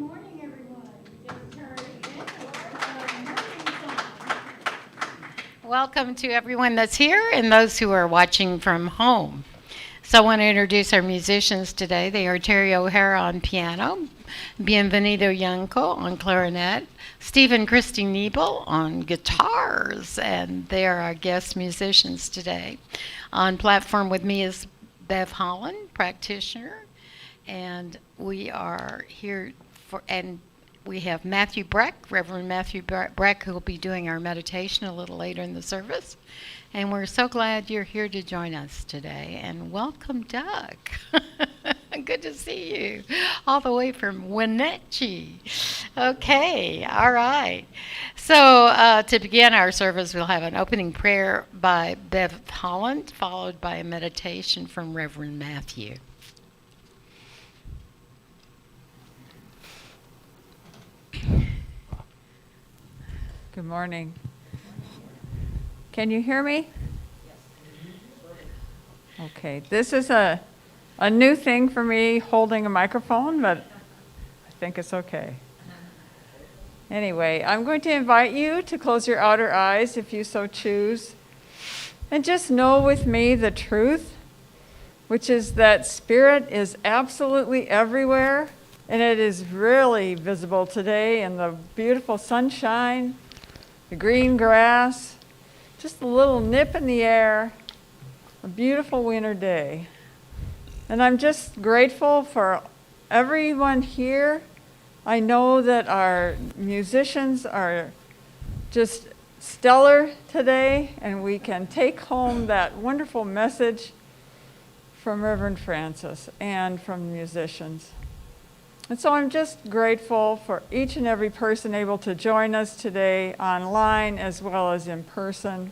morning, everyone. Just turned in morning song. Welcome to everyone that's here and those who are watching from home. So I want to introduce our musicians today. They are Terry O'Hara on piano, Bienvenido Yangco on clarinet, Stephen Kristi Nebel on guitars, and they are our guest musicians today. On platform with me is Bev Holland, practitioner, and we are here and we have Matthew Breck, Reverend Matthew Breck, who will be doing our meditation a little later in the service. And we're so glad you're here to join us today. And welcome, Doug. Good to see you, all the way from Wenatchee. Okay, all right. So to begin our service, we'll have an opening prayer by Bev Holland, followed by a meditation from Reverend Matthew. Good morning. Can you hear me? Okay, this is a new thing for me, holding a microphone, but I think it's okay. Anyway, I'm going to invite you to close your outer eyes if you so choose, and just know with me the truth, which is that Spirit is absolutely everywhere, and it is really visible today in the beautiful sunshine, the green grass, just a little nip in the air, a beautiful winter day. And I'm just grateful for everyone here. I know that our musicians are just stellar today, and we can take home that wonderful message from Reverend Francis and from the musicians. And so I'm just grateful for each and every person able to join us today online as well as in person.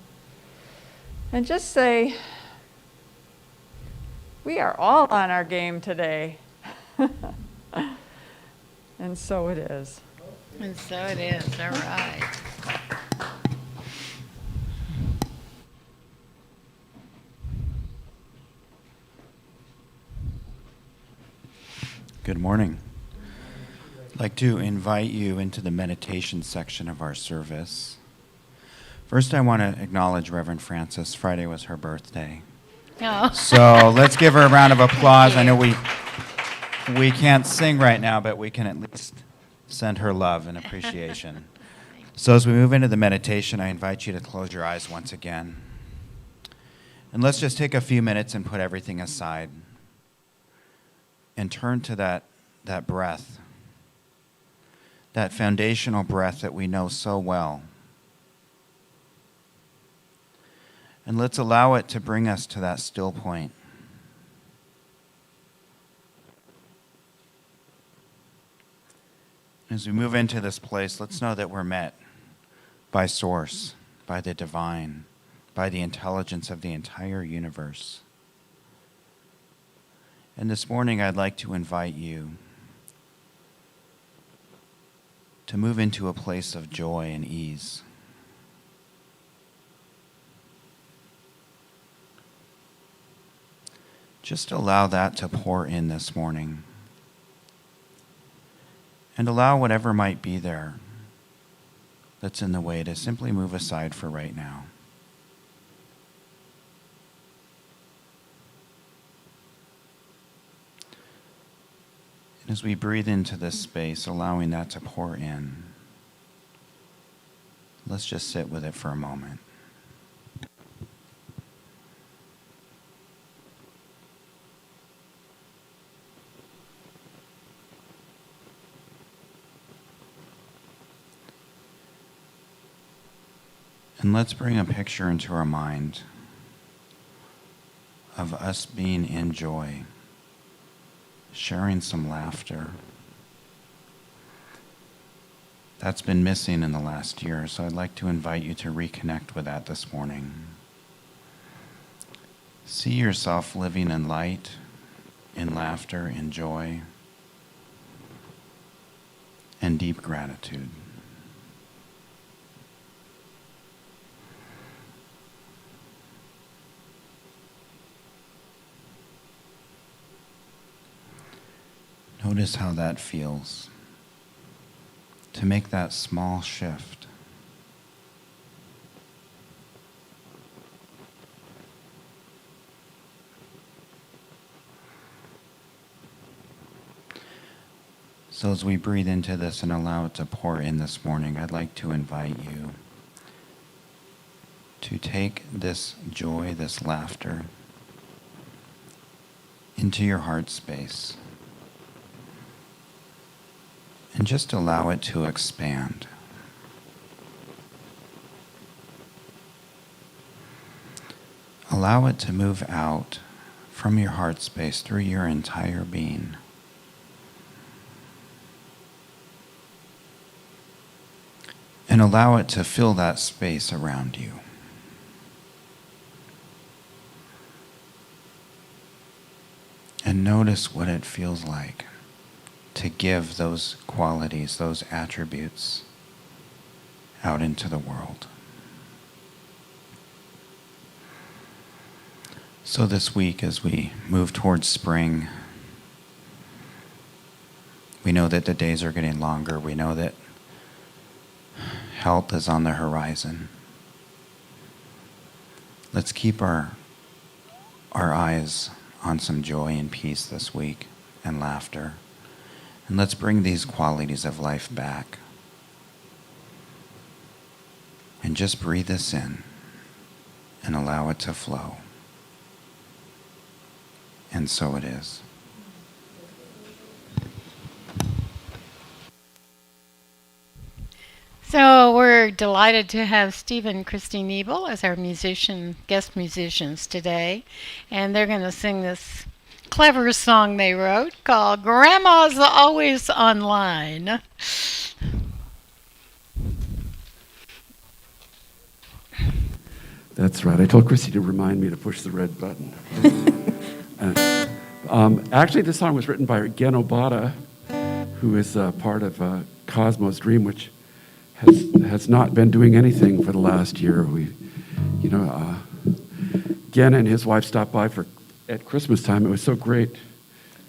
And just say, we are all on our game today. And so it is. And so it is, all right. Good morning. I'd like to invite you into the meditation section of our service. First, I want to acknowledge Reverend Francis. Friday was her birthday. Oh. So let's give her a round of applause. I know we can't sing right now, but we can at least send her love and appreciation. So as we move into the meditation, I invite you to close your eyes once again. And let's just take a few minutes and put everything aside and turn to that breath, that foundational breath that we know so well. And let's allow it to bring us to that still point. As we move into this place, let's know that we're met by Source, by the divine, by the intelligence of the entire universe. And this morning, I'd like to invite you to move into a place of joy and ease. Just allow that to pour in this morning. And allow whatever might be there that's in the way to simply move aside for right now. And as we breathe into this space, allowing that to pour in, let's just sit with it for a moment. And let's bring a picture into our mind of us being in joy, sharing some laughter. That's been missing in the last year, so I'd like to invite you to reconnect with that this morning. See yourself living in light, in laughter, in joy, and deep gratitude. Notice how that feels. to make that small shift. So as we breathe into this and allow it to pour in this morning, I'd like to invite you to take this joy, this laughter, into your heart space and just allow it to expand. Allow it to move out from your heart space through your entire being. And allow it to fill that space around you. And notice what it feels like to give those qualities, those attributes out into the world. So this week, as we move towards spring, we know that the days are getting longer. We know that health is on the horizon. Let's keep our eyes on some joy and peace this week and laughter. And let's bring these qualities of life back. And just breathe this in and allow it to flow. And so it is. So we're delighted to have Steve and Kristi Nebel as our guest musicians today. And they're going to sing this clever song they wrote called Grandma's Always Online. That's right. I told Kristi to remind me to push the red button. Actually, this song was written by Gen Obata, who is part of Cosmos Dream, which has not been doing anything for the last year. Gen and his wife stopped by at Christmas time. It was so great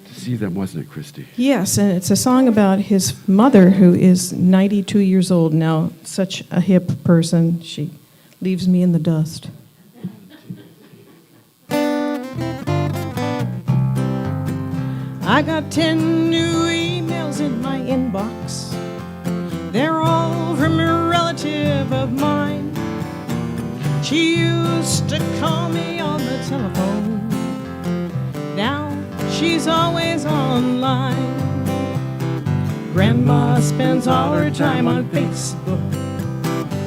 to see them, wasn't it, Kristi? Yes, and it's a song about his mother, who is 92 years old now, such a hip person. She leaves me in the dust. I got 10 new emails in my inbox. They're all from a relative of mine. She used to call me on the telephone. Now she's always online. Grandma spends all her time on Facebook.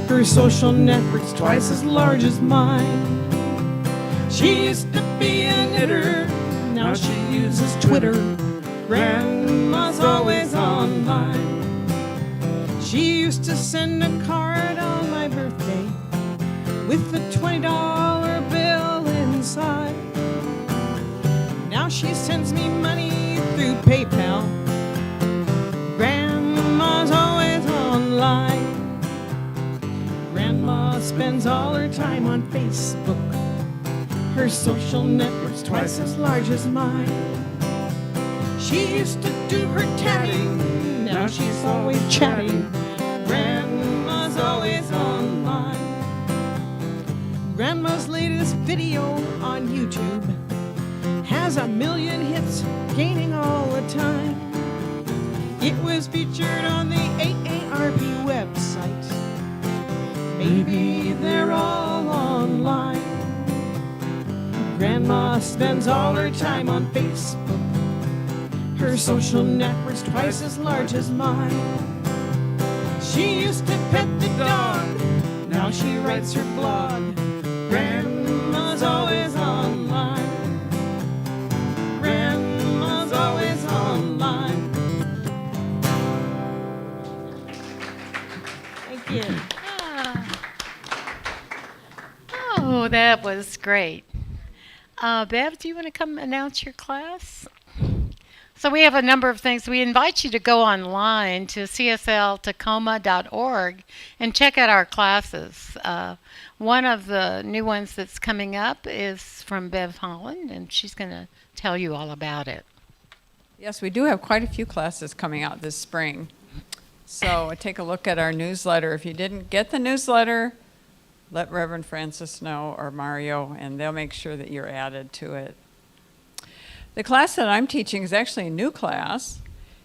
Her social network's twice as large as mine. She used to be a knitter. Now she uses Twitter. Grandma's always online. She used to send a card on my birthday with a $20 bill inside. Now she sends me money through PayPal. Grandma's always online. Grandma spends all her time on Facebook. Her social network's twice as large as mine. She used to do her tatting. Now she's always chatting. Grandma's always online. Grandma's latest video on YouTube has 1 million hits, gaining all the time. It was featured on the AARP website. Maybe they're all online. Grandma spends all her time on Facebook. Her social network's twice as large as mine. She used to pet the dog. Now she writes her blog. Grandma's always online. Grandma's always online. Thank you. Oh, that was great. Bev, do you want to come announce your class? So we have a number of things. We invite you to go online to csltacoma.org and check out our classes. One of the new ones that's coming up is from Bev Holland, and she's going to tell you all about it. Yes, we do have quite a few classes coming out this spring. So take a look at our newsletter. If you didn't get the newsletter, let Reverend Francis know or Mario, and they'll make sure that you're added to it. The class that I'm teaching is actually a new class.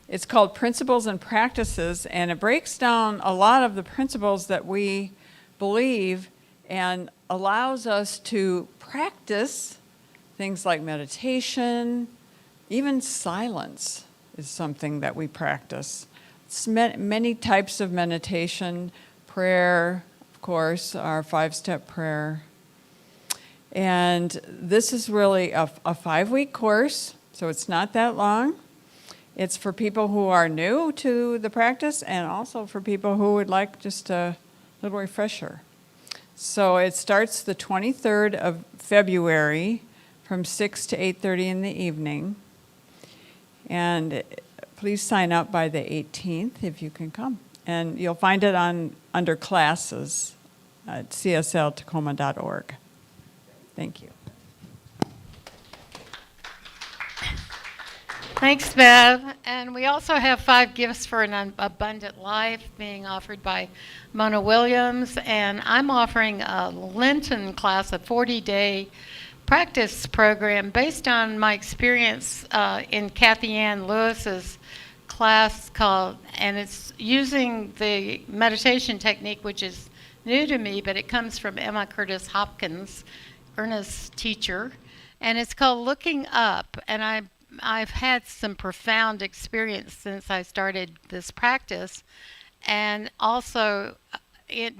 It's called Principles and Practices, and it breaks down a lot of the principles that we believe and allows us to practice things like meditation, even silence is something that we practice. It's many types of meditation, prayer, of course, our 5-step prayer. And this is really a 5-week course, so it's not that long. It's for people who are new to the practice and also for people who would like just a little refresher. So it starts the 23rd of February from 6 to 8:30 in the evening. And please sign up by the 18th if you can come. And you'll find it under classes at csltacoma.org. Thank you. Thanks, Bev. And we also have 5 gifts for an abundant life being offered by Mona Williams. And I'm offering a Lenten class, a 40-day practice program based on my experience in Kathy Ann Lewis's class and it's using the meditation technique, which is new to me, but it comes from Emma Curtis Hopkins, Ernest's teacher, and it's called Looking Up. And I've had some profound experience since I started this practice, and also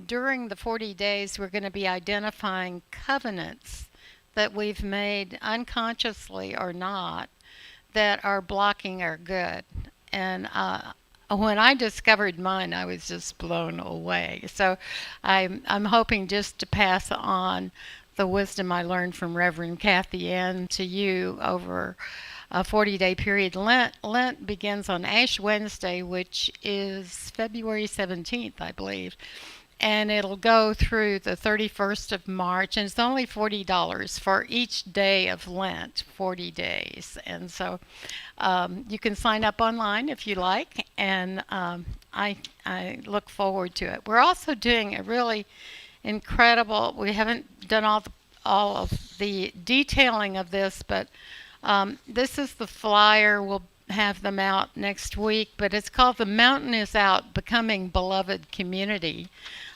during the 40 days we're going to be identifying covenants that we've made unconsciously or not that are blocking our good. And when I discovered mine, I was just blown away. So I'm hoping just to pass on the wisdom I learned from Reverend Kathy Ann to you over a 40-day period. Lent begins on Ash Wednesday, which is February 17th, I believe. And it'll go through the 31st of March, and it's only $40 for each day of Lent, 40 days. And so you can sign up online if you like, and I look forward to it. We're also doing a really incredible, we haven't done all of the detailing of this, but this is the flyer. We'll have them out next week, but it's called The Mountain is Out, Becoming Beloved Community,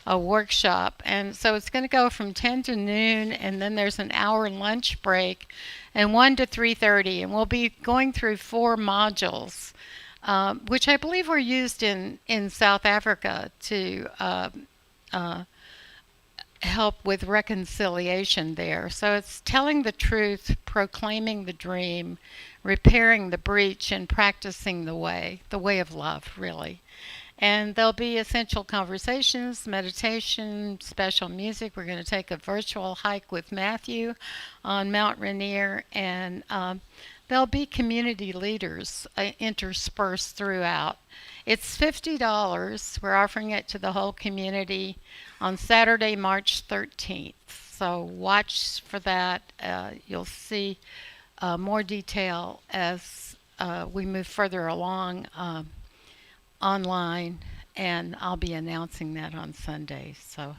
a workshop. And so it's going to go from 10 to noon, and then there's an hour lunch break, and 1 to 3:30. And we'll be going through 4 modules, which I believe were used in South Africa to help with reconciliation there. So it's telling the truth, proclaiming the dream, repairing the breach, and practicing the way of love, really. And there'll be essential conversations, meditation, special music. We're going to take a virtual hike with Matthew on Mount Rainier, and there'll be community leaders interspersed throughout. It's $50. We're offering it to the whole community on Saturday, March 13th. So watch for that. You'll see more detail as we move further along online, and I'll be announcing that on Sunday. So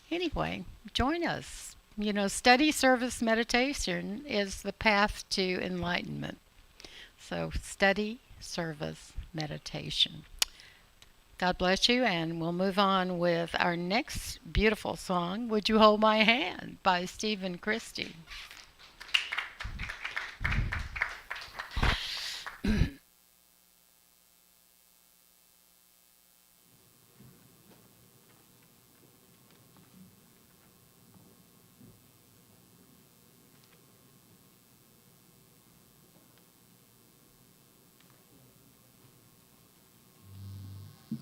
anyway, join us. You know, study, service, meditation is the path to enlightenment. So study, service, meditation. God bless you, and we'll move on with our next beautiful song, Would You Hold My Hand, by Steve and Kristi.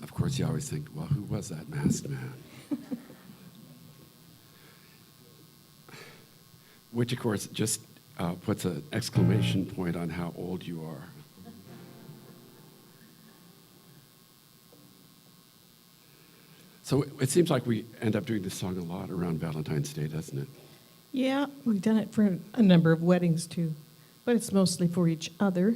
Of course, you always think, well, who was that masked man? Which, of course, just puts an exclamation point on how old you are. So it seems like we end up doing this song a lot around Valentine's Day, doesn't it? Yeah, we've done it for a number of weddings too, but it's mostly for each other.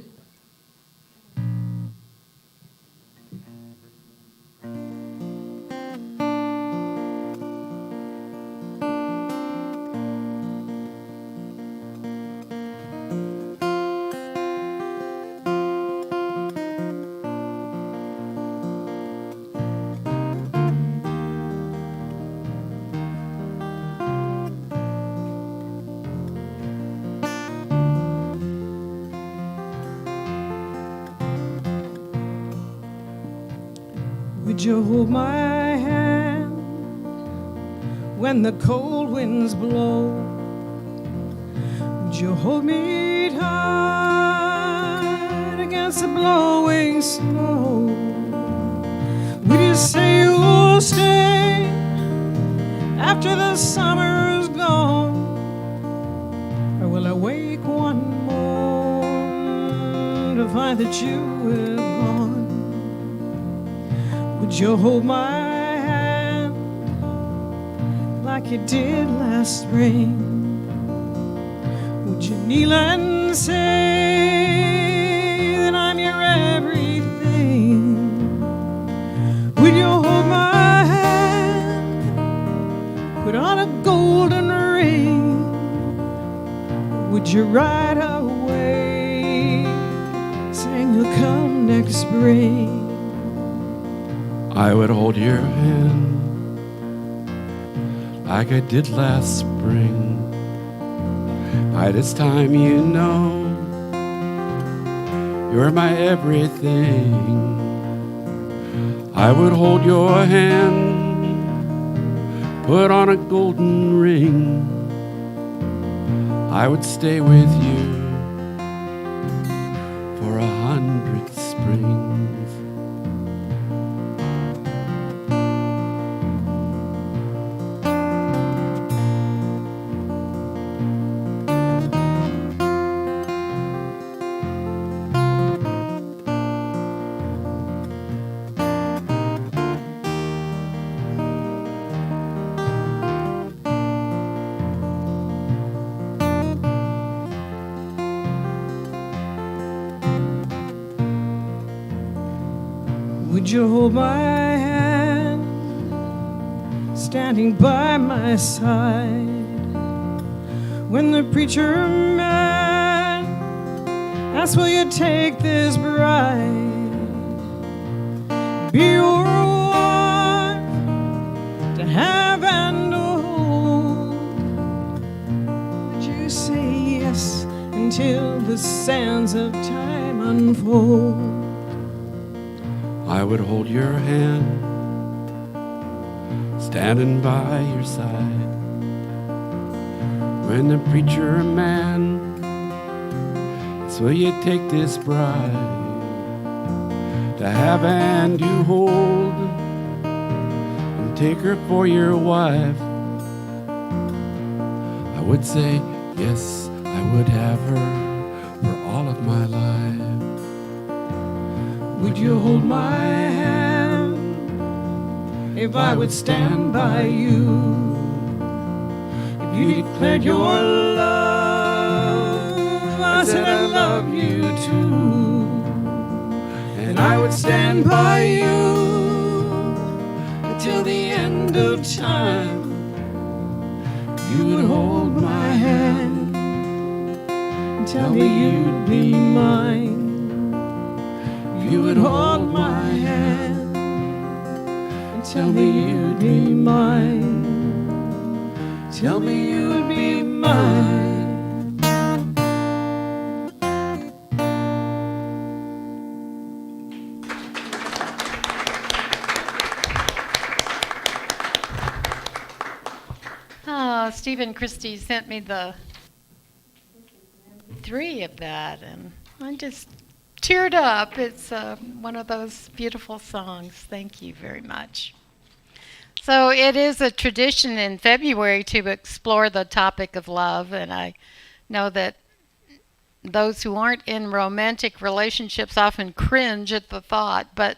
Would you hold my hand when the cold winds blow? Would you hold me tight against the blowing snow? Would you say you'll stay after the summer is gone? Or will I wake one morning to find that you were gone? Would you hold my hand like you did last spring? Would you kneel and say that I'm your everything? Would you hold my hand, put on a golden ring? Would you ride away, saying you'll come next spring? I would hold your hand like I did last spring. By this time you know you're my everything. I would hold your hand, put on a golden ring. I would stay with you for 100 springs. Would you hold my hand, standing by my side, when the preacher man asks, will you take this bride, be your wife, to have and to hold? Would you say yes until the sands of time unfold? I would hold your hand, standing by your side, when the preacher man asks, will you take this bride, to have and you hold, and take her for your wife? I would say yes, I would have her for all of my life. Would you hold my hand if I would stand by you? If you declared your love, I said I love you too. And I would stand by you until the end of time. You would hold my hand and tell me you'd be mine. You would hold my hand and tell me you'd be mine. Tell me you'd be mine. Oh, Stephen Kristi sent me the 3 of that, and I just teared up. It's one of those beautiful songs. Thank you very much. So it is a tradition in February to explore the topic of love, and I know that those who aren't in romantic relationships often cringe at the thought, but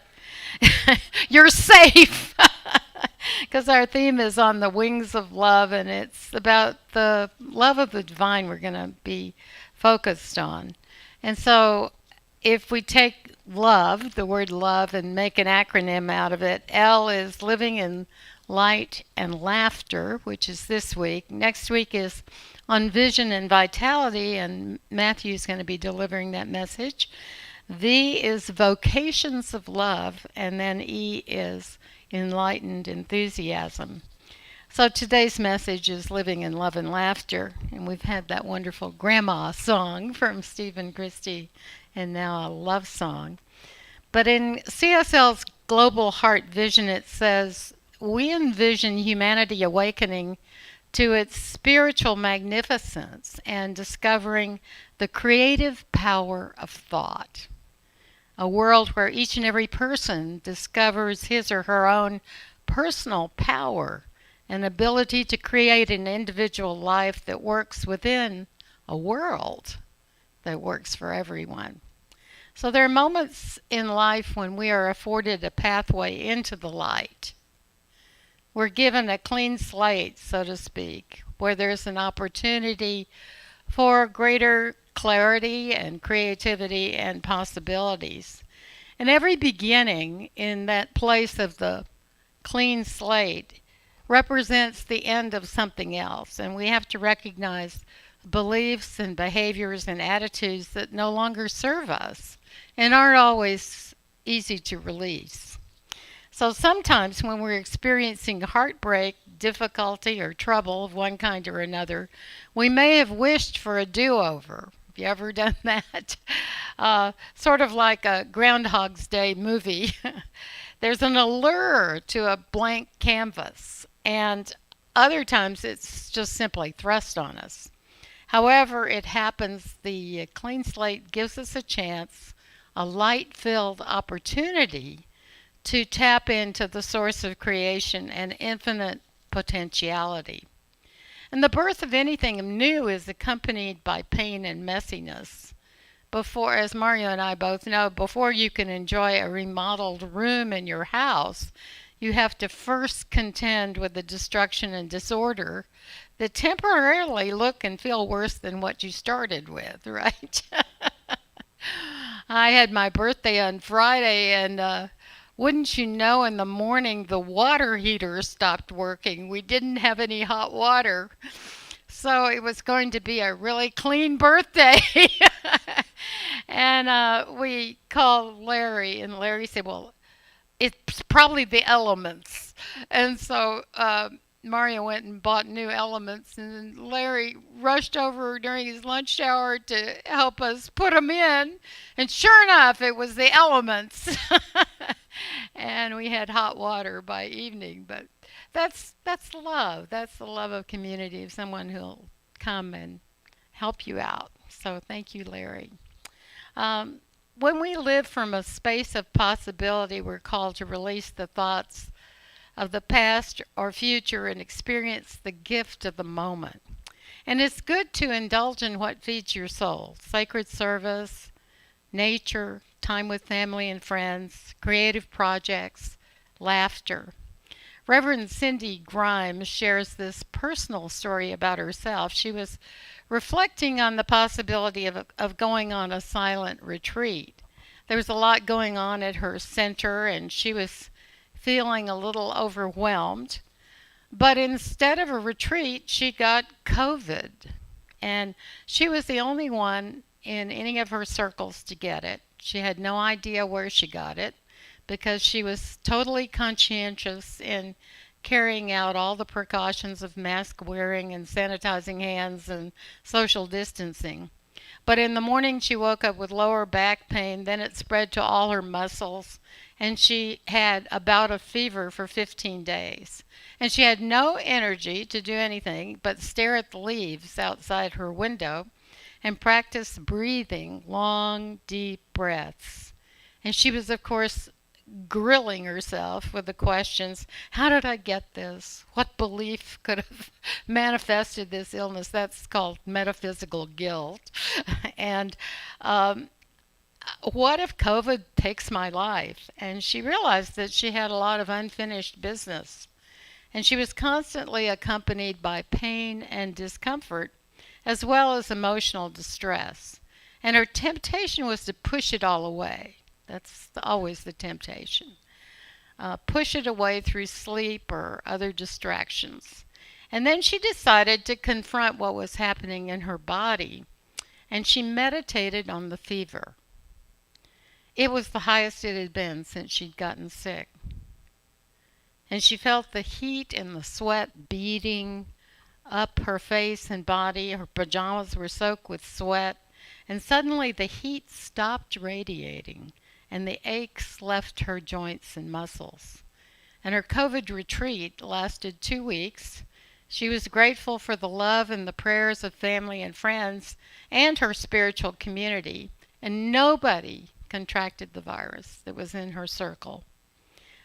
you're safe, because our theme is on the wings of love, and it's about the love of the divine we're going to be focused on. And so if we take love, the word love, and make an acronym out of it, L is living in light and laughter, which is this week. Next week is on vision and vitality, and Matthew's going to be delivering that message. V is vocations of love, and then E is enlightened enthusiasm. So today's message is living in love and laughter, and we've had that wonderful grandma song from Stephen Kristi, and now a love song. But in CSL's Global Heart Vision, it says, we envision humanity awakening to its spiritual magnificence and discovering the creative power of thought. A world where each and every person discovers his or her own personal power and ability to create an individual life that works within a world that works for everyone. So there are moments in life when we are afforded a pathway into the light. We're given a clean slate, so to speak, where there's an opportunity for greater clarity and creativity and possibilities. And every beginning in that place of the clean slate represents the end of something else. And we have to recognize beliefs and behaviors and attitudes that no longer serve us and aren't always easy to release. So sometimes when we're experiencing heartbreak, difficulty, or trouble of one kind or another, we may have wished for a do-over. Have you ever done that? Sort of like a Groundhog's Day movie. There's an allure to a blank canvas, and other times it's just simply thrust on us. However it happens, the clean slate gives us a chance, a light-filled opportunity to tap into the source of creation and infinite potentiality. And the birth of anything new is accompanied by pain and messiness. Before, as Mario and I both know, before you can enjoy a remodeled room in your house, you have to first contend with the destruction and disorder that temporarily look and feel worse than what you started with, right? I had my birthday on Friday, and wouldn't you know, in the morning the water heater stopped working. We didn't have any hot water. So it was going to be a really clean birthday. And we called Larry, and Larry said, well, it's probably the elements. And so Mario went and bought new elements, and then Larry rushed over during his lunch hour to help us put them in. And sure enough, it was the elements. And we had hot water by evening. But that's love. That's the love of community, of someone who'll come and help you out. So thank you, Larry. When we live from a space of possibility, we're called to release the thoughts of the past or future and experience the gift of the moment. And it's good to indulge in what feeds your soul: sacred service, nature, time with family and friends, creative projects, laughter. Reverend Cindy Grimes shares this personal story about herself. She was reflecting on the possibility of going on a silent retreat. There was a lot going on at her center, and she was feeling a little overwhelmed. But instead of a retreat, she got COVID. And she was the only one in any of her circles to get it. She had no idea where she got it because she was totally conscientious in carrying out all the precautions of mask wearing and sanitizing hands and social distancing. But in the morning she woke up with lower back pain, then it spread to all her muscles, and she had a bout of fever for 15 days. And she had no energy to do anything but stare at the leaves outside her window and practice breathing long, deep breaths. And she was, of course, grilling herself with the questions: how did I get this? What belief could have manifested this illness? That's called metaphysical guilt. And what if COVID takes my life? And she realized that she had a lot of unfinished business. And she was constantly accompanied by pain and discomfort, as well as emotional distress. And her temptation was to push it all away. That's always the temptation. Push it away through sleep or other distractions. And then she decided to confront what was happening in her body, and she meditated on the fever. It was the highest it had been since she'd gotten sick. And she felt the heat and the sweat beading up her face and body. Her pajamas were soaked with sweat, and suddenly the heat stopped radiating, and the aches left her joints and muscles. And her COVID retreat lasted 2 weeks. She was grateful for the love and the prayers of family and friends and her spiritual community, and nobody contracted the virus that was in her circle.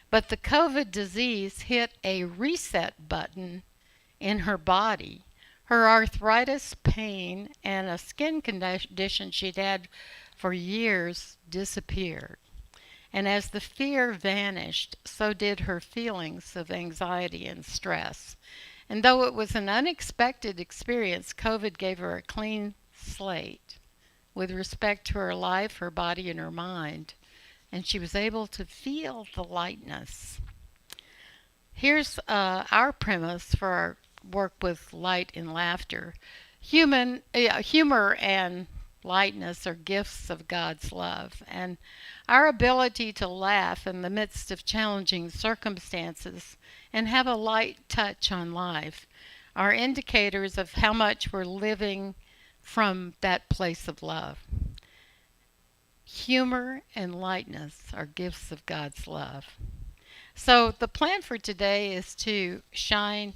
But the COVID disease hit a reset button in her body. Her arthritis, pain, and a skin condition she'd had for years disappeared. And as the fear vanished, so did her feelings of anxiety and stress. And though it was an unexpected experience, COVID gave her a clean slate with respect to her life, her body, and her mind. And she was able to feel the lightness. Here's our premise for our work with light and laughter. Humor and lightness are gifts of God's love, and our ability to laugh in the midst of challenging circumstances and have a light touch on life are indicators of how much we're living from that place of love. Humor and lightness are gifts of God's love. So the plan for today is to shine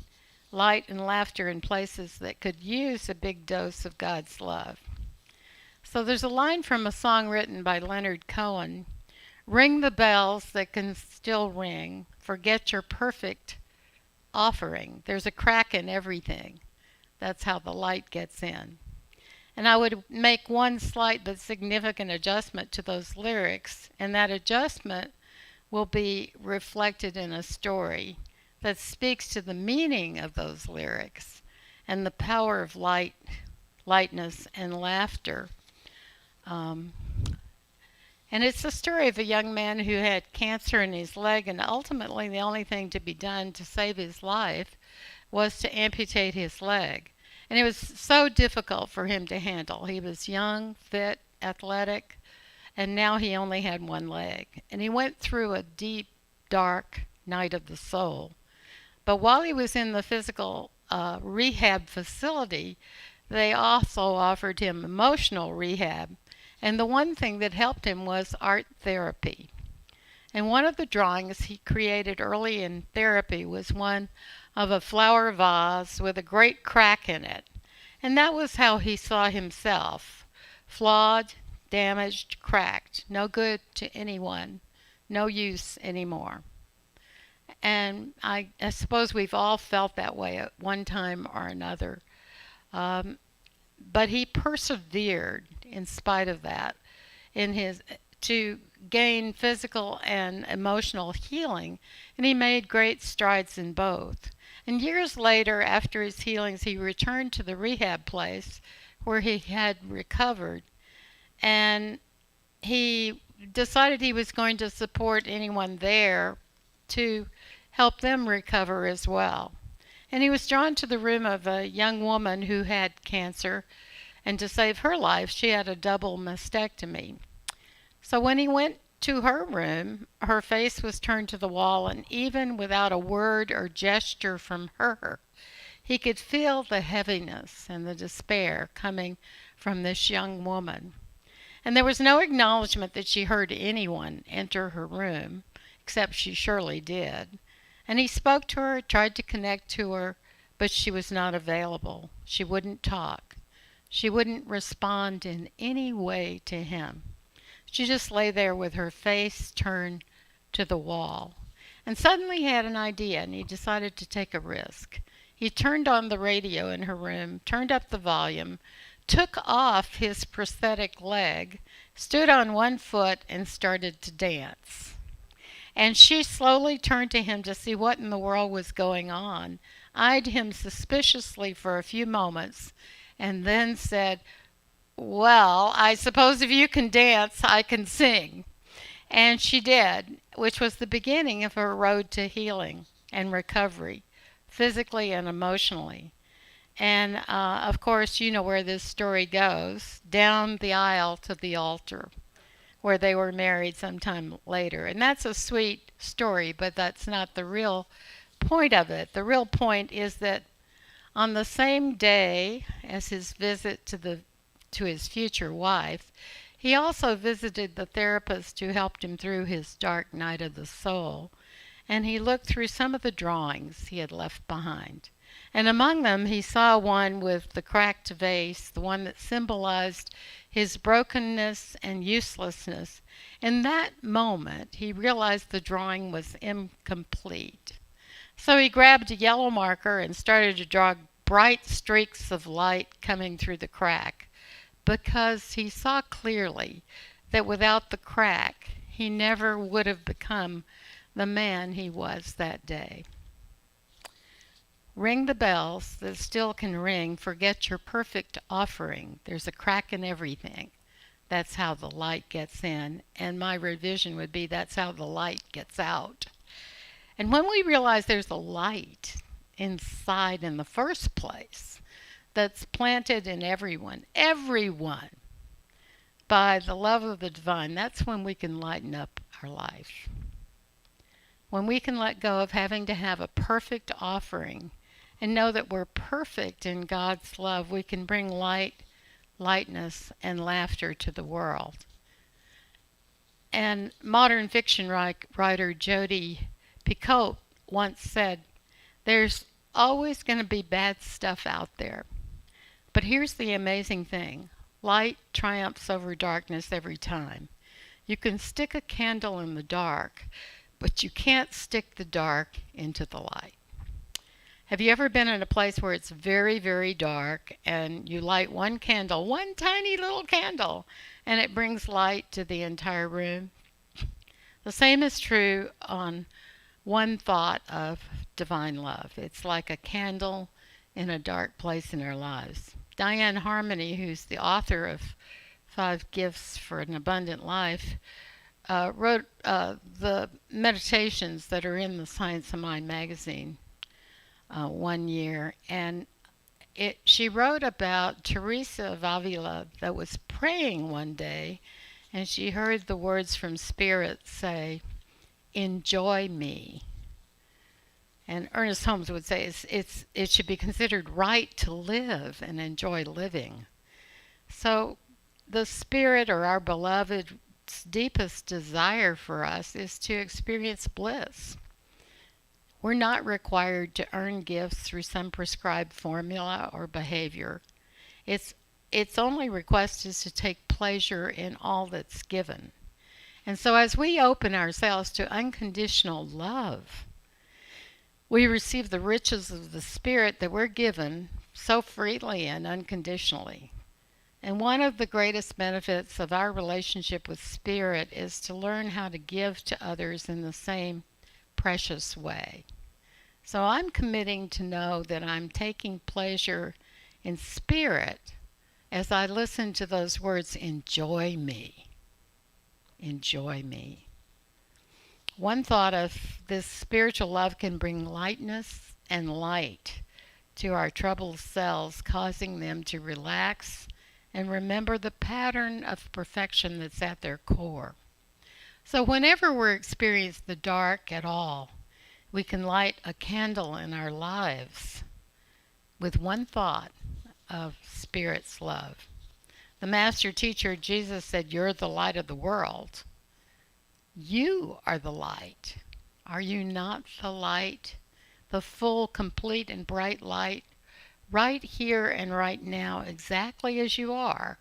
light and laughter in places that could use a big dose of God's love. So there's a line from a song written by Leonard Cohen: "Ring the bells that can still ring, forget your perfect offering. There's a crack in everything. That's how the light gets in." And I would make one slight but significant adjustment to those lyrics, and that adjustment will be reflected in a story that speaks to the meaning of those lyrics and the power of light, lightness, and laughter. And it's the story of a young man who had cancer in his leg, and ultimately the only thing to be done to save his life was to amputate his leg. And it was so difficult for him to handle. He was young, fit, athletic, and now he only had one leg. And he went through a deep, dark night of the soul. But while he was in the physical rehab facility, they also offered him emotional rehab. And the one thing that helped him was art therapy. And one of the drawings he created early in therapy was one of a flower vase with a great crack in it. And that was how he saw himself: flawed, damaged, cracked, no good to anyone, no use anymore. And I suppose we've all felt that way at one time or another. But he persevered in spite of that to gain physical and emotional healing, and he made great strides in both. And years later, after his healings, he returned to the rehab place where he had recovered, and he decided he was going to support anyone there to help them recover as well. And he was drawn to the room of a young woman who had cancer, and to save her life, she had a double mastectomy. So when he went to her room, her face was turned to the wall, and even without a word or gesture from her, he could feel the heaviness and the despair coming from this young woman. And there was no acknowledgement that she heard anyone enter her room, except she surely did. And he spoke to her, tried to connect to her, but she was not available. She wouldn't talk. She wouldn't respond in any way to him. She just lay there with her face turned to the wall. And suddenly he had an idea, and he decided to take a risk. He turned on the radio in her room, turned up the volume, took off his prosthetic leg, stood on one foot, and started to dance. And she slowly turned to him to see what in the world was going on, eyed him suspiciously for a few moments, and then said, "Well, I suppose if you can dance, I can sing." And she did, which was the beginning of her road to healing and recovery, physically and emotionally. And of course, you know where this story goes: down the aisle to the altar, where they were married sometime later. And that's a sweet story, but that's not the real point of it. The real point is that on the same day as his visit to his future wife, He also visited the therapist who helped him through his dark night of the soul, and he looked through some of the drawings he had left behind. And among them he saw one with the cracked vase, the one that symbolized his brokenness and uselessness. In that moment, he realized the drawing was incomplete. So he grabbed a yellow marker and started to draw bright streaks of light coming through the crack, because he saw clearly that without the crack, he never would have become the man he was that day. Ring the bells that still can ring. Forget your perfect offering. There's a crack in everything. That's how the light gets in. And my revision would be, that's how the light gets out. And when we realize there's a light inside in the first place that's planted in everyone, by the love of the divine, that's when we can lighten up our life. When we can let go of having to have a perfect offering and know that we're perfect in God's love, we can bring light, lightness, and laughter to the world. And modern fiction writer Jodi Picoult once said, there's always going to be bad stuff out there. But here's the amazing thing. Light triumphs over darkness every time. You can stick a candle in the dark, but you can't stick the dark into the light. Have you ever been in a place where it's very, very dark and you light one candle, one tiny little candle, and it brings light to the entire room? The same is true on one thought of divine love. It's like a candle in a dark place in our lives. Diane Harmony, who's the author of 5 Gifts for an Abundant Life, wrote the meditations that are in the Science of Mind magazine one year, and she wrote about Teresa of Avila that was praying one day, and she heard the words from Spirit say, "Enjoy me." And Ernest Holmes would say it should be considered right to live and enjoy living. So the Spirit, or our beloved's deepest desire for us, is to experience bliss. We're not required to earn gifts through some prescribed formula or behavior. Its only request is to take pleasure in all that's given. And so as we open ourselves to unconditional love, we receive the riches of the Spirit that we're given so freely and unconditionally. And one of the greatest benefits of our relationship with Spirit is to learn how to give to others in the same precious way. So I'm committing to know that I'm taking pleasure in Spirit as I listen to those words, enjoy me. Enjoy me. One thought of this spiritual love can bring lightness and light to our troubled selves, causing them to relax and remember the pattern of perfection that's at their core. So whenever we're experiencing the dark at all, we can light a candle in our lives with one thought of Spirit's love. The master teacher, Jesus, said, "You're the light of the world." You are the light. Are you not the light? The full, complete, and bright light, right here and right now, exactly as you are,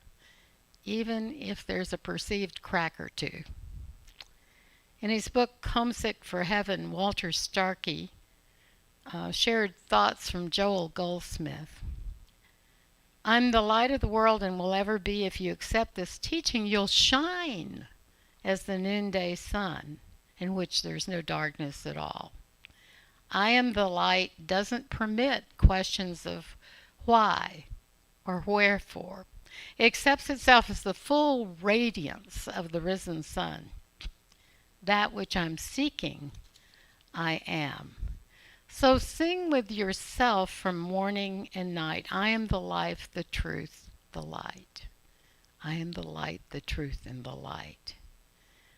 even if there's a perceived crack or two. In his book, Homesick for Heaven, Walter Starkey shared thoughts from Joel Goldsmith. "I'm the light of the world and will ever be. If you accept this teaching, you'll shine as the noonday sun, in which there's no darkness at all. I am the light doesn't permit questions of why or wherefore. It accepts itself as the full radiance of the risen sun. That which I'm seeking, I am." So sing with yourself from morning and night. I am the life, the truth, the light. I am the light, the truth, and the light.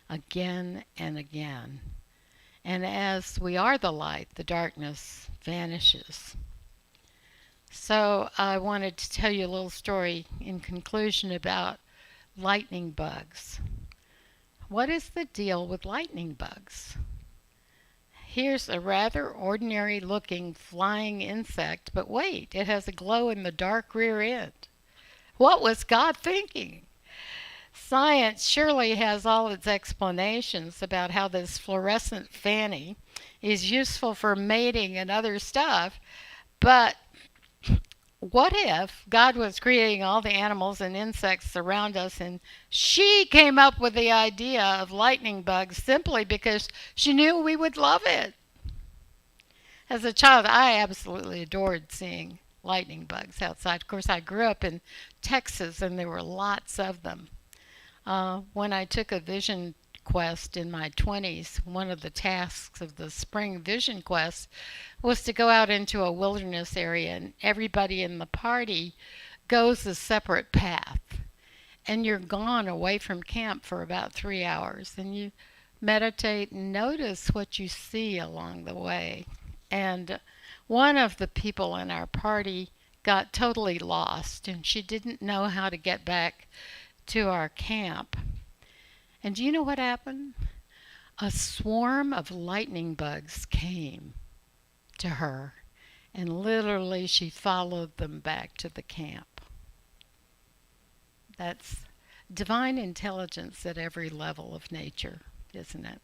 Again and again. And as we are the light, the darkness vanishes. So I wanted to tell you a little story in conclusion about lightning bugs. What is the deal with lightning bugs? Here's a rather ordinary looking flying insect, but wait, it has a glow in the dark rear end. What was God thinking? Science surely has all its explanations about how this fluorescent fanny is useful for mating and other stuff, but what if God was creating all the animals and insects around us and she came up with the idea of lightning bugs simply because she knew we would love it? As a child, I absolutely adored seeing lightning bugs outside. Of course, I grew up in Texas and there were lots of them. When I took a vision quest in my 20s, one of the tasks of the spring vision quest was to go out into a wilderness area, and everybody in the party goes a separate path. And you're gone away from camp for about 3 hours, and you meditate and notice what you see along the way. And one of the people in our party got totally lost, and she didn't know how to get back to our camp. And do you know what happened? A swarm of lightning bugs came to her, and literally she followed them back to the camp. That's divine intelligence at every level of nature, isn't it?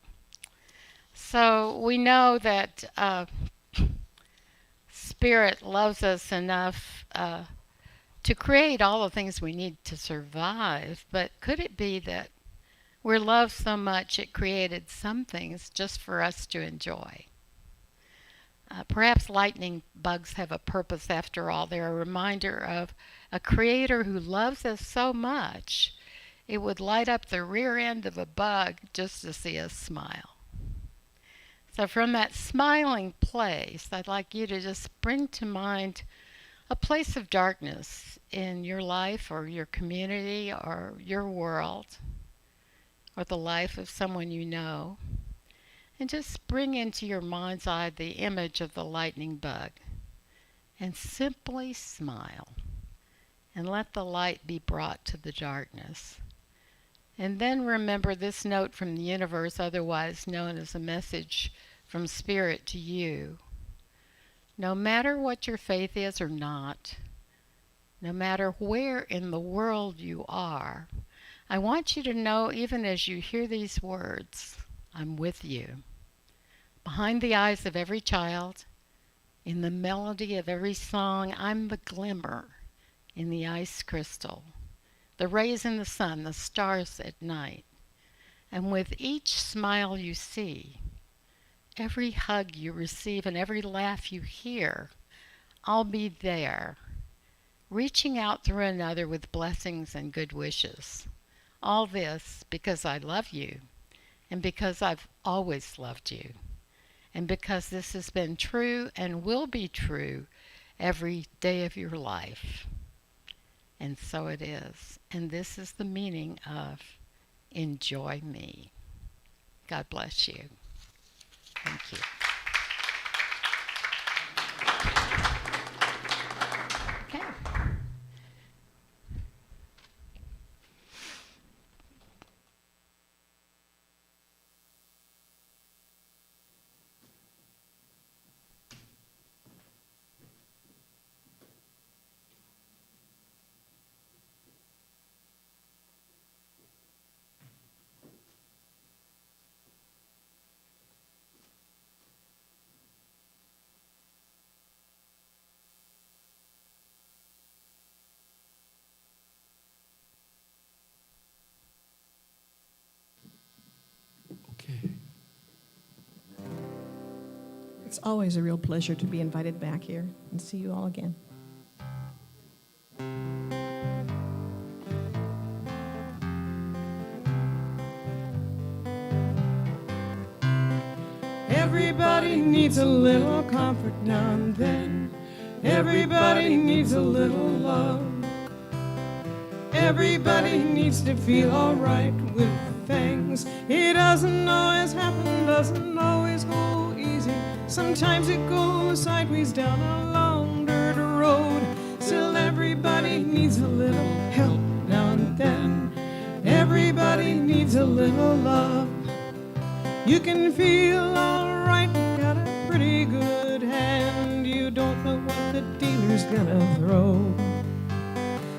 So we know that Spirit loves us enough to create all the things we need to survive, but could it be that we're loved so much it created some things just for us to enjoy? Perhaps lightning bugs have a purpose after all. They're a reminder of a creator who loves us so much it would light up the rear end of a bug just to see us smile. So from that smiling place, I'd like you to just bring to mind a place of darkness in your life or your community or your world, or the life of someone you know, and just bring into your mind's eye the image of the lightning bug and simply smile and let the light be brought to the darkness. And then remember this note from the universe, otherwise known as a message from Spirit to you. No matter what your faith is or not, no matter where in the world you are, I want you to know, even as you hear these words, I'm with you. Behind the eyes of every child, in the melody of every song, I'm the glimmer in the ice crystal, the rays in the sun, the stars at night. And with each smile you see, every hug you receive, and every laugh you hear, I'll be there, reaching out through another with blessings and good wishes. All this because I love you, and because I've always loved you, and because this has been true and will be true every day of your life. And so it is. And this is the meaning of enjoy me. God bless you. Thank you. Okay. Okay. It's always a real pleasure to be invited back here and see you all again. Everybody needs a little comfort now and then. Everybody needs a little love. Everybody needs to feel all right with things. It doesn't always happen, doesn't always go easy. Sometimes it goes sideways down a long dirt road. Still everybody needs a little help now and then. Everybody needs a little love. You can feel alright, got a pretty good hand. You don't know what the dealer's gonna throw.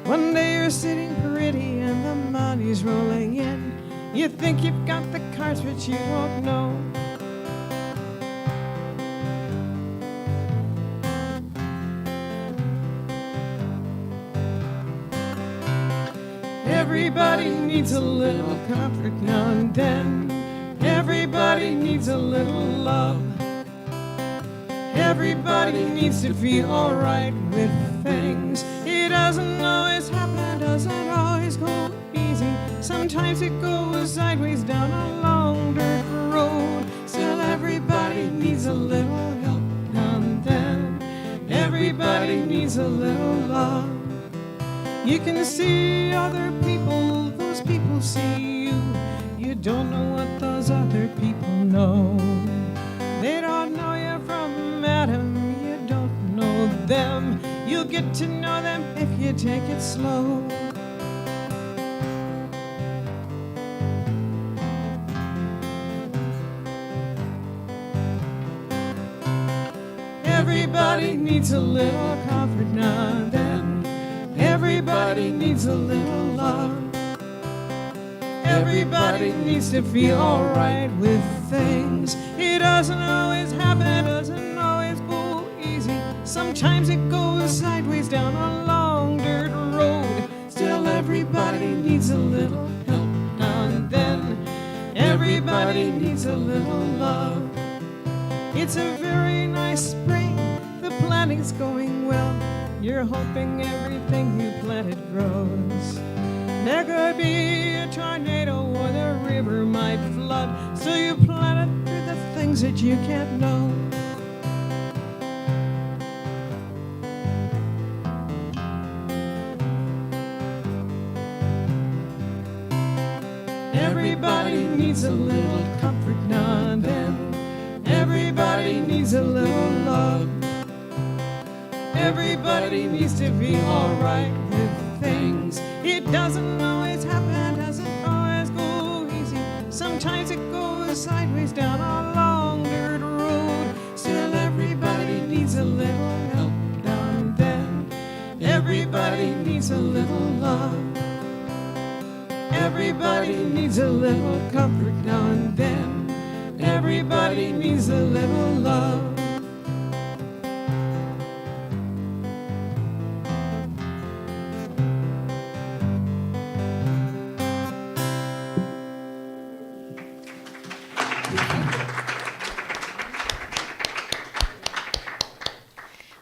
One day you're sitting pretty and the money's rolling in. You think you've got the cards, but you won't know. Everybody needs a little comfort now and then. Everybody needs a little love. Everybody needs to feel alright with things. It doesn't always happen, doesn't always go easy. Sometimes it goes sideways down a long dirt road. Still everybody needs a little help now and then. Everybody needs a little love. You can see other people, those people see you. You don't know what those other people know. They don't know you from Adam, you don't know them. You'll get to know them if you take it slow. Everybody needs a little comfort now and then. Everybody needs a little love. Everybody needs to feel alright with things. It doesn't always happen, doesn't always go easy. Sometimes it goes sideways down a long dirt road. Still everybody needs a little help now and then. Everybody needs a little love. It's a very nice spring, the planting's going well. You're hoping everything you planted grows. There could be a tornado or the river might flood, so you plant it through the things that you can't know. Everybody needs a little comfort now and then. Everybody needs a little love. Everybody needs to be alright with things. It doesn't always happen, doesn't always go easy. Sometimes it goes sideways down a long dirt road. Still everybody needs a little help now and then. Everybody needs a little love. Everybody needs a little comfort now and then. Everybody needs a little love.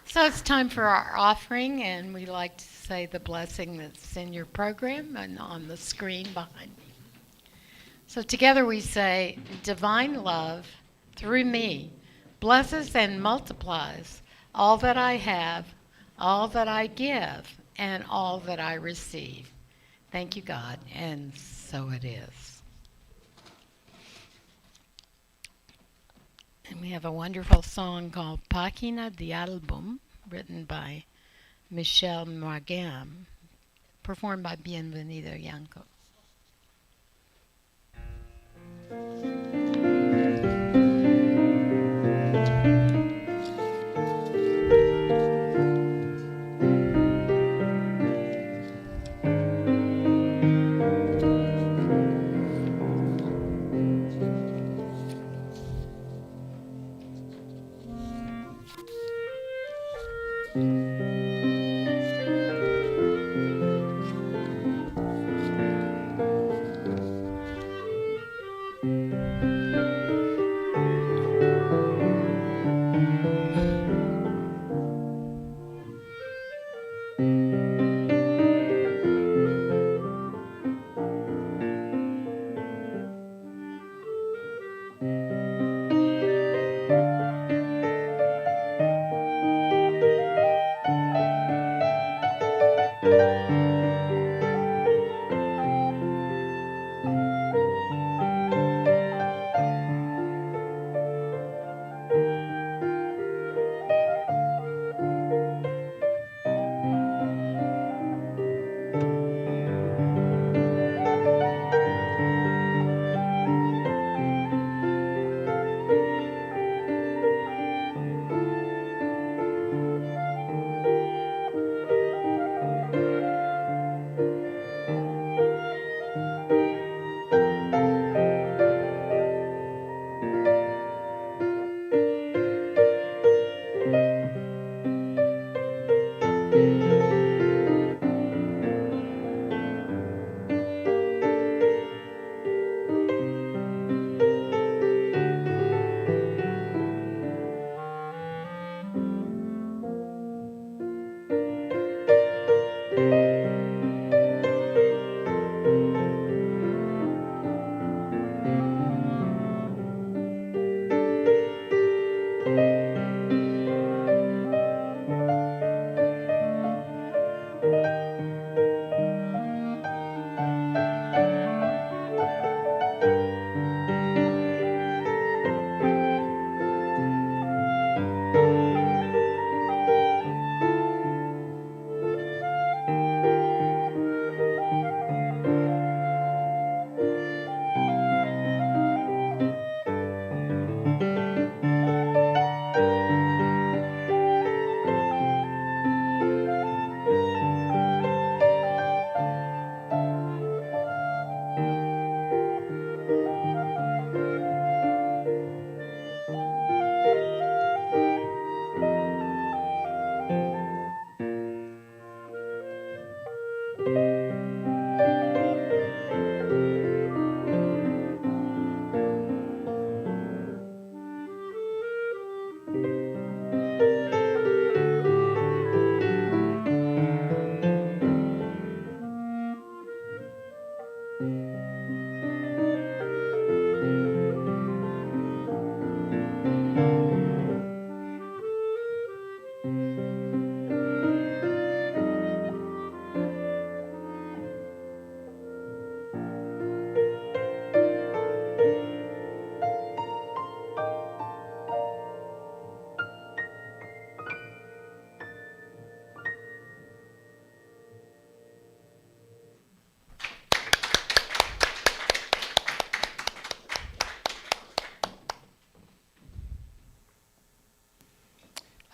So it's time for our offering, and we like to say the blessing that's in your program and on the screen behind me. So together we say, divine love through me blesses and multiplies all that I have, all that I give, and all that I receive. Thank you, God, and so it is. And we have a wonderful song called Página de Álbum, written by Michelle Margam, performed by Bienvenido G Yangco.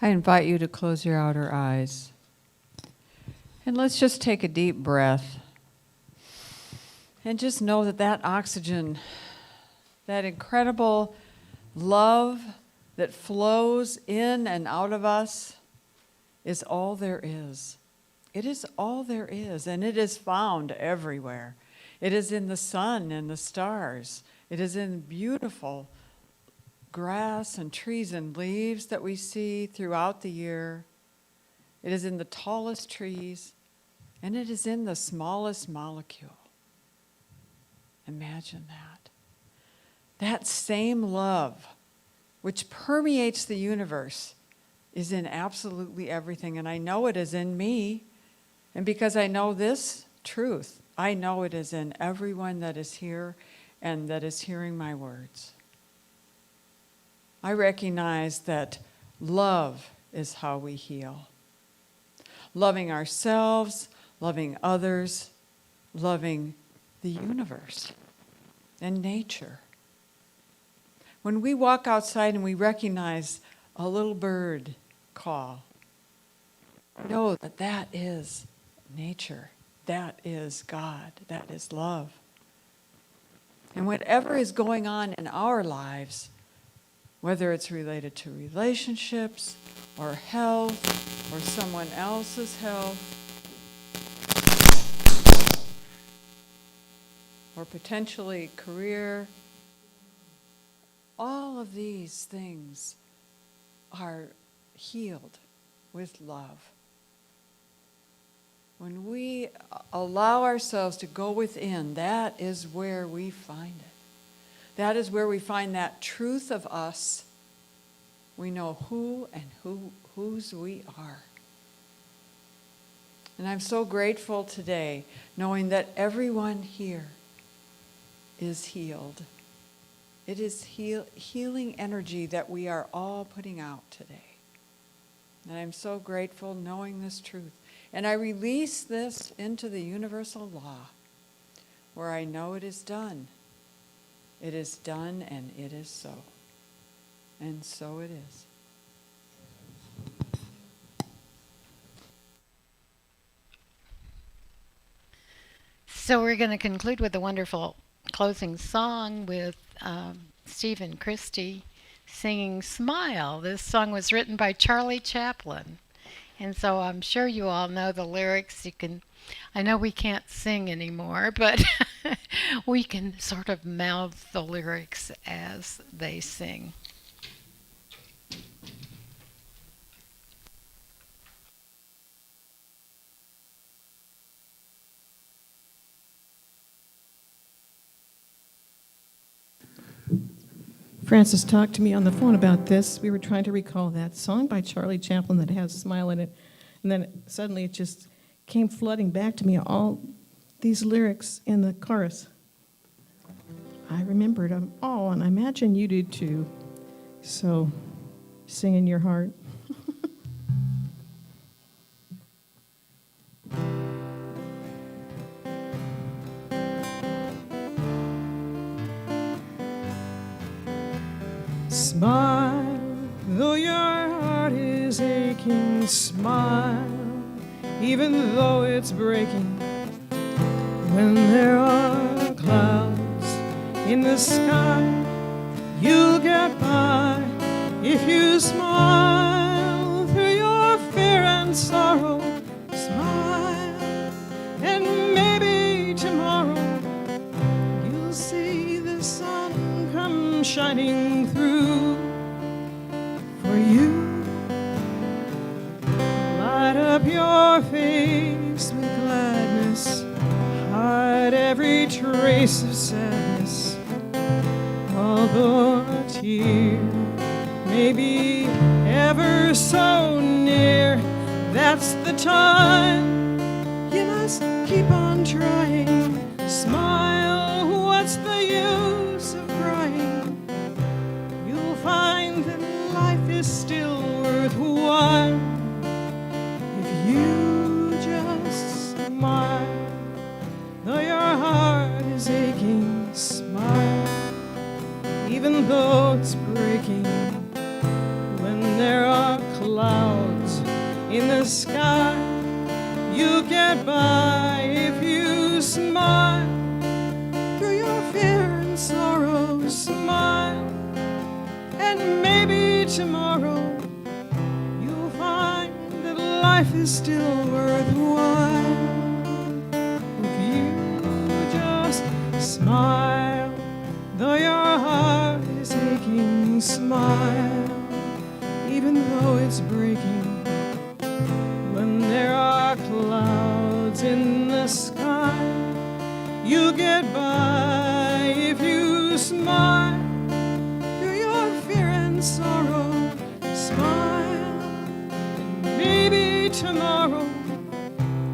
I invite you to close your outer eyes. And let's just take a deep breath. And just know that that oxygen, that incredible love that flows in and out of us is all there is. It is all there is, and it is found everywhere. It is in the sun and the stars. It is in beautiful grass and trees and leaves that we see throughout the year. It is in the tallest trees, and it is in the smallest molecule. Imagine that. That same love, which permeates the universe, is in absolutely everything. And I know it is in me. And because I know this truth, I know it is in everyone that is here and that is hearing my words. I recognize that love is how we heal. Loving ourselves, loving others, loving the universe and nature. When we walk outside and we recognize a little bird call, know that that is nature, that is God, that is love. And whatever is going on in our lives, whether it's related to relationships or health or someone else's health, or potentially career, all of these things are healed with love. When we allow ourselves to go within, that is where we find it. That is where we find that truth of us. We know who and whose we are. And I'm so grateful today, knowing that everyone here is healed. It is healing energy that we are all putting out today. And I'm so grateful knowing this truth. And I release this into the universal law, where I know it is done. It is done, and it is so. And so it is. So we're going to conclude with a wonderful closing song with Steve and Kristi singing Smile. This song was written by Charlie Chaplin. And so I'm sure you all know the lyrics. I know we can't sing anymore, but we can sort of mouth the lyrics as they sing. Francis talked to me on the phone about this. We were trying to recall that song by Charlie Chaplin that has Smile in it. And then suddenly it just came flooding back to me, all these lyrics in the chorus. I remembered them all, and I imagine you did too. So sing in your heart. Smile, though your heart is aching. Smile, even though it's breaking. When there are clouds in the sky, you'll get by if you smile through your fear and sorrow. Smile, and maybe tomorrow you'll see the sun come shining through for you. Light up your face with gladness, hide every trace of sadness. Although a tear may be ever so near, that's the time you must keep on trying. Smile, what's the use of crying? You'll find that life is still worthwhile if you just smile. Though your heart is aching, smile, even though it's breaking. When there are clouds in the sky. You get by if you smile through your fear and sorrow. Smile, and maybe tomorrow you'll find that life is still worthwhile if you just smile. Though your heart is aching, smile, even though it's breaking. When there are clouds in the sky, you get by if you smile through your fear and sorrow. Smile, and maybe tomorrow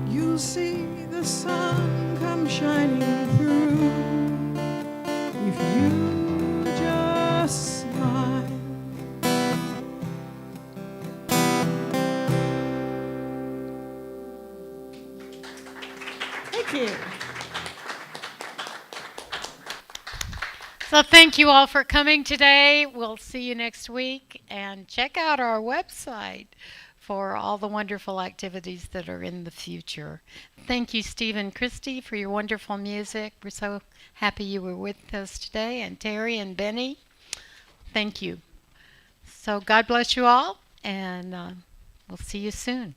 you'll see the sun come shining through. If you just smile. Thank you. So thank you all for coming today. We'll see you next week, and check out our website for all the wonderful activities that are in the future. Thank you, Steve and Kristi, for your wonderful music. We're so happy you were with us today, and Terry and Benny. Thank you. So God bless you all, and we'll see you soon.